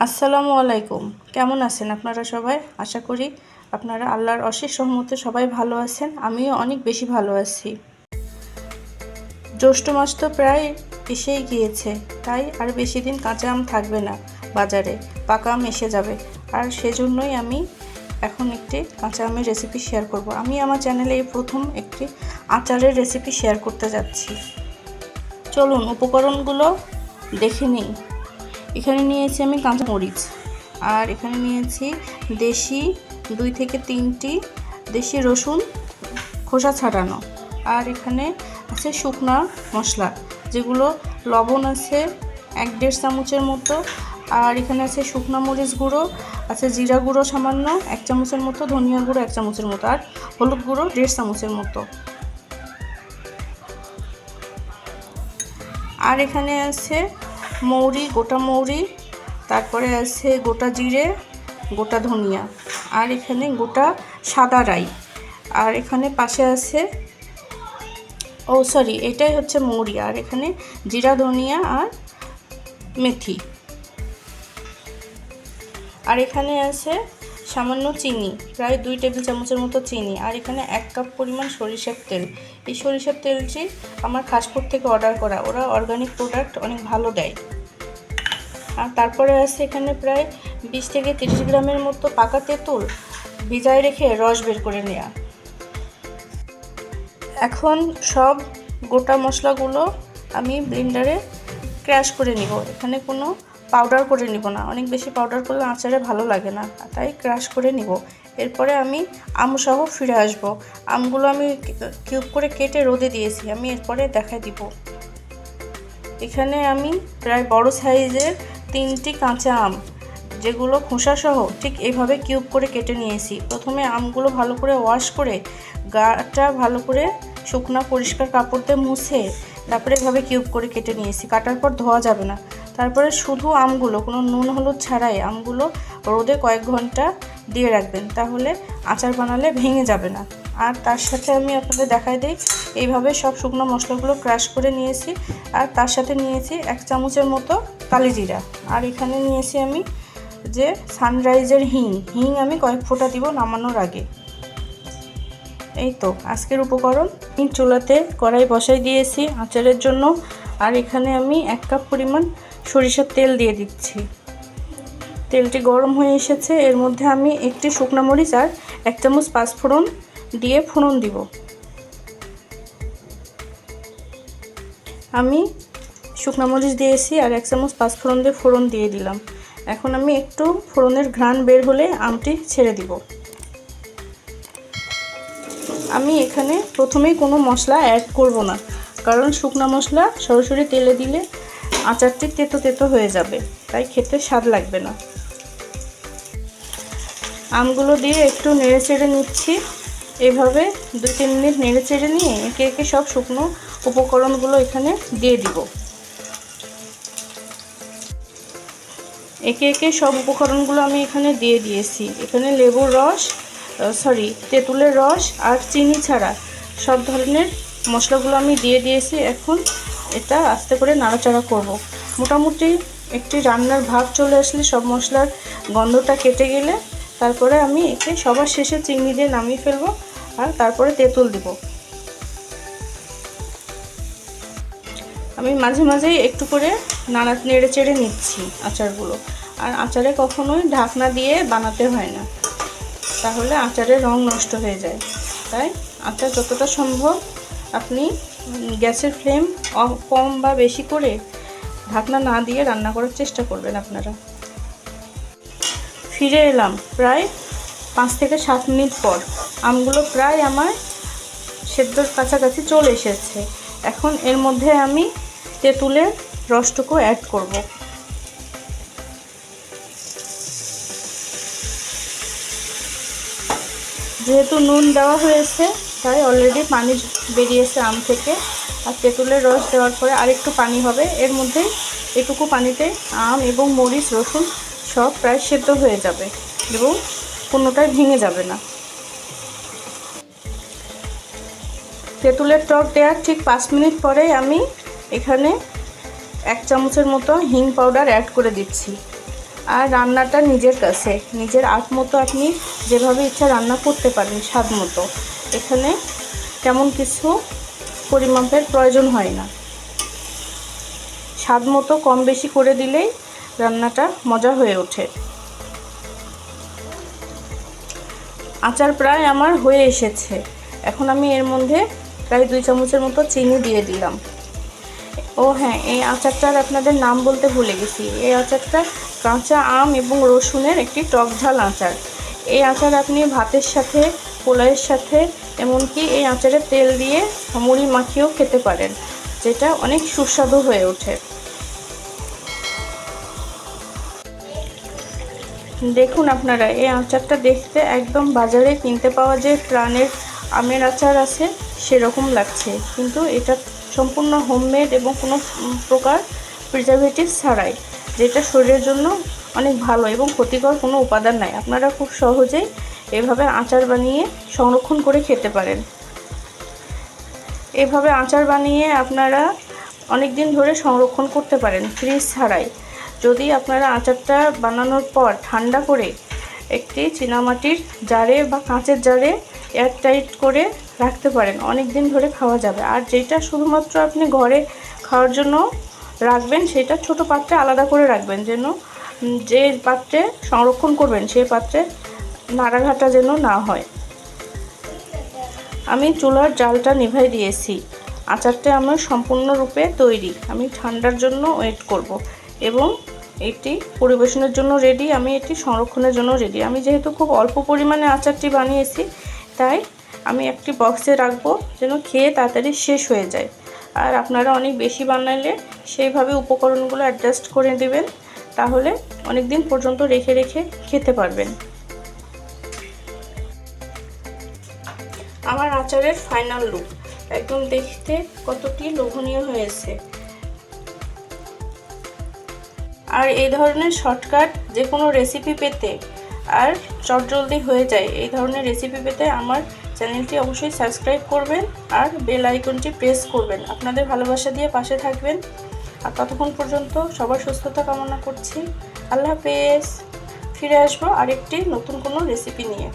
আসসালামু আলাইকুম। কেমন আছেন আপনারা সবাই? আশা করি আপনারা আল্লাহর অশেষ রহমতে সবাই ভালো আছেন। আমিও অনেক বেশি ভালো আছি। জ্যৈষ্ঠ মাস তো প্রায় এসেই গিয়েছে, তাই আর বেশি দিন কাঁচা আম থাকবে না বাজারে, পাকা আম এসে যাবে। আর সেজন্যই আমি এখন একটি কাঁচা আমের রেসিপি শেয়ার করব। আমি আমার চ্যানেলে এই প্রথম একটি আচারের রেসিপি শেয়ার করতে যাচ্ছি। চলুন উপকরণগুলো দেখে নিই। এখানে নিয়েছি আমি কাঁচা মরিচ, আর এখানে নিয়েছি দেশি 2 থেকে 3টি দেশি রসুন খোসা ছাড়ানো, আর এখানে আছে শুকনা মশলা, যেগুলো লবণ আছে 1-1.5 চামচের মতো, আর এখানে আছে শুকনা মরিচ গুঁড়ো, আছে জিরা গুঁড়ো সামান্য 1 চামচের মতো, ধনিয়া গুঁড়ো 1 চামচের মতো, আর হলুদ গুঁড়ো 1.5 চামচের মতো। আর এখানে আছে মৌরি, গোটা মৌরি, তারপরে আছে গোটা জিরে, গোটা ধনিয়া, আর এখানে গোটা সাদা রাই, আর এখানে পাশে আছে এটাই হচ্ছে মৌরি, আর এখানে জিরা ধনিয়া আর মেথি, আর এখানে আছে সামান্য চিনি, প্রায় 2 টেবিল চামচের মতো চিনি, আর এখানে 1 কাপ পরিমাণ সরিষার তেল। এই সরিষার তেলটি আমার খাসপুর থেকে অর্ডার করা, ওরা অর্গানিক প্রোডাক্ট অনেক ভালো দেয়। আর তারপরে আছে এখানে প্রায় 20 থেকে 30 গ্রামের মতো পাকা তেঁতুল ভিজায় রেখে রস বের করে নেওয়া। এখন সব গোটা মশলাগুলো আমি ব্লেন্ডারে ক্র্যাশ করে নিব। এখানে কোনো পাউডার করে নিব না, অনেক বেশি পাউডার করলে আচারে ভালো লাগে না, তাই ক্র্যাশ করে নিব। এরপরে আমি আমসহ ফিরে আসব। আমগুলো আমি কিউব করে কেটে রোদে দিয়েছি, আমি এরপরে দেখাই দিব। এখানে আমি প্রায় বড় সাইজের 3টি কাঁচা আম, যেগুলো খোসাসহ ঠিক এইভাবে কিউব করে কেটে নিয়েছি। প্রথমে আমগুলো ভালো করে ওয়াশ করে গাটা ভালো করে শুকনা পরিষ্কার কাপড় দিয়ে মুছে তারপরে এভাবে কিউব করে কেটে নিয়েছি। কাটার পর ধোয়া যাবে না। তারপরে শুধু আমগুলো কোনো নুন হলুদ ছাড়াই আমগুলো রোদে কয়েক ঘন্টা দিয়ে রাখবেন, তাহলে আচার বানালে ভেঙে যাবে না। আর তার সাথে আমি আপনাদের দেখাই দিই, এইভাবে সব শুকনো মশলাগুলো ক্রাশ করে নিয়েছি, আর তার সাথে নিয়েছি 1 চামচের মতো কালিজিরা, আর এখানে নিয়েছি আমি যে সানরাইজের হিং আমি কয়েক ফোঁটা দিব নামানোর আগে। এই তো আজকের উপকরণ। চুলাতে কড়াই বসাই দিয়েছি আচারের জন্য, আর এখানে আমি 1 কাপ পরিমাণ সরিষার তেল দিয়ে দিচ্ছি। তেলটি গরম হয়ে এসেছে, এর মধ্যে আমি একটি শুকনো মরিচ আর 1 চামচ পাঁচফোড়ন দিয়ে ফোড়ন দিব। আমি শুকনো মরিচ দিয়েছি আর 1 চামচ পাঁচফোড়ন দিয়ে ফোড়ন দিয়ে দিলাম। এখন আমি একটু ফোড়নের ঘ্রাণ বের হলে আমটি ছেড়ে দিব। আমি এখানে প্রথমেই কোনো মশলা অ্যাড করব না, কারণ শুকনো মশলা সরাসরি তেলে দিলে আচারটি তেতো তেতো হয়ে যাবে, তাই খেতে স্বাদ লাগবে না। আমগুলো দিয়ে একটু নেড়ে চেড়ে নিচ্ছি। এভাবে 2-3 মিনিট নেড়ে চেড়ে নিয়ে একে একে সব শুকনো উপকরণগুলো এখানে দিয়ে দিব। একে একে সব উপকরণগুলো আমি এখানে দিয়ে দিয়েছি। এখানে লেবুর রস, তেঁতুলের রস আর চিনি ছাড়া সব ধরনের মশলাগুলো আমি দিয়ে দিয়েছি। এখন এটা আস্তে করে নাড়াচাড়া করব। মোটামুটি একটি রান্নার ভাব চলে আসলে, সব মশলার গন্ধটা কেটে গেলে তারপরে আমি একে সবার শেষে চিনি দিয়ে নামিয়ে ফেলবো, আর তারপরে তেঁতুল দিব। আমি মাঝে মাঝেই একটু করে নেড়ে চেড়ে নিচ্ছি আচারগুলো। আর আচারে কখনোই ঢাকনা দিয়ে বানাতে হয় না, তাহলে আচারের রং নষ্ট হয়ে যায়। তাই আচার যতটা সম্ভব আপনি গ্যাসের ফ্লেম কম বা বেশি করে ঢাকনা না দিয়ে রান্না করার চেষ্টা করবেন আপনারা। ফিরে এলাম প্রায় 5 থেকে 7 মিনিট পর। আমগুলো প্রায় আমার সেদ্ধর কাছাকাছি চলে এসেছে। এখন এর মধ্যে আমি তেঁতুলের রসটুকু অ্যাড করব। যেহেতু নুন দেওয়া হয়েছে, তাই অলরেডি পানি বেরিয়েছে আম থেকে, আর তেঁতুলের রস দেওয়ার পরে আরেকটু পানি হবে। এর মধ্যে এটুকু পানিতে আম এবং মরিচ রসুন সব প্রায় সেদ্ধ হয়ে যাবে এবং কোনোটাই ভেঙে যাবে না। তেঁতুলের টক দেওয়ার ঠিক 5 মিনিট পরে আমি এখানে 1 চামচের মতো হিং পাউডার অ্যাড করে দিচ্ছি। আর রান্নাটা নিজের কাছে, নিজের আট মতো আপনি যেভাবে ইচ্ছা রান্না করতে পারেন, স্বাদ মতো। এখানে তেমন কিছু পরিমাপের প্রয়োজন হয় না, স্বাদ মতো কম বেশি করে দিলেই রান্নাটা মজা হয়ে ওঠে। আচার প্রায় আমার হয়ে এসেছে। এখন আমি এর মধ্যে প্রায় 2 চামচের মতো চিনি দিয়ে দিলাম। ও হ্যাঁ, এই আচারটার আপনাদের নাম বলতে ভুলে গেছি। এই আচারটা কাঁচা আম এবং রসুনের একটি টক ঝাল আচার। এই আচার আপনি ভাতের সাথে, পোলাওয়ের সাথে, এমনকি এই আচারে তেল দিয়ে মুড়ি মাখিয়েও খেতে পারেন, যেটা অনেক সুস্বাদু হয়ে ওঠে। দেখুন আপনারা, এই আচারটা দেখতে একদম বাজারে কিনতে পাওয়া যে প্রাণের আমের আচার আছে সেরকম লাগছে, কিন্তু এটা সম্পূর্ণ হোমমেড এবং কোনো প্রকার প্রিজারভেটিভ ছাড়াই, যেটা শরীরের জন্য অনেক ভালো এবং ক্ষতিকর কোনো উপাদান নাই। আপনারা খুব সহজেই এভাবে আচার বানিয়ে সংরক্ষণ করে খেতে পারেন। এভাবে আচার বানিয়ে আপনারা অনেক দিন ধরে সংরক্ষণ করতে পারেন ফ্রিজ ছাড়াই। যদি আপনারা আচারটা বানানোর পর ঠান্ডা করে একটি চীনামাটির জারে বা কাঁচের জারে এয়ারটাইট করে রাখতে পারেন, অনেক দিন ধরে খাওয়া যাবে। আর যেটা শুধুমাত্র আপনি ঘরে খাওয়ার জন্য রাখবেন, সেটা ছোট পাত্রে আলাদা করে রাখবেন, যেন যে পাত্রে সংরক্ষণ করবেন সেই পাত্রে নাড়াঘাটা যেন না হয়। আমি চুলার জালটা নিভাই দিয়েছি। আচারটা আমার সম্পূর্ণরূপে তৈরি। আমি ঠান্ডার জন্য ওয়েট করব এবং এটি পরিবেশনের জন্য রেডি, আমি এটি সংরক্ষণের জন্য রেডি। আমি যেহেতু খুব অল্প পরিমাণে আচারটি বানিয়েছি, তাই আমি একটি বক্সে রাখবো যেন খেয়ে তাড়াতাড়ি শেষ হয়ে যায়। আর আপনারা অনেক বেশি বানালে সেইভাবে উপকরণগুলো অ্যাডজাস্ট করে দেবেন, তাহলে অনেক দিন পর্যন্ত রেখে রেখে খেতে পারবেন। আমার আচারের ফাইনাল লুক একদম দেখতে কতটি লোভনীয় হয়েছে। আর এই ধরনের শর্টকাট যে কোনো রেসিপি পেতে আর চটজলদি হয়ে যায় এই ধরনের রেসিপি পেতে আমার চ্যানেলটি অবশ্যই সাবস্ক্রাইব করবেন আর বেল আইকনটি প্রেস করবেন। আপনাদের ভালোবাসা দিয়ে পাশে থাকবেন। আর ততক্ষণ পর্যন্ত সবার সুস্থতা কামনা করছি। আল্লাহ হাফেজ। ফিরে আসবো আরেকটি নতুন কোনো রেসিপি নিয়ে।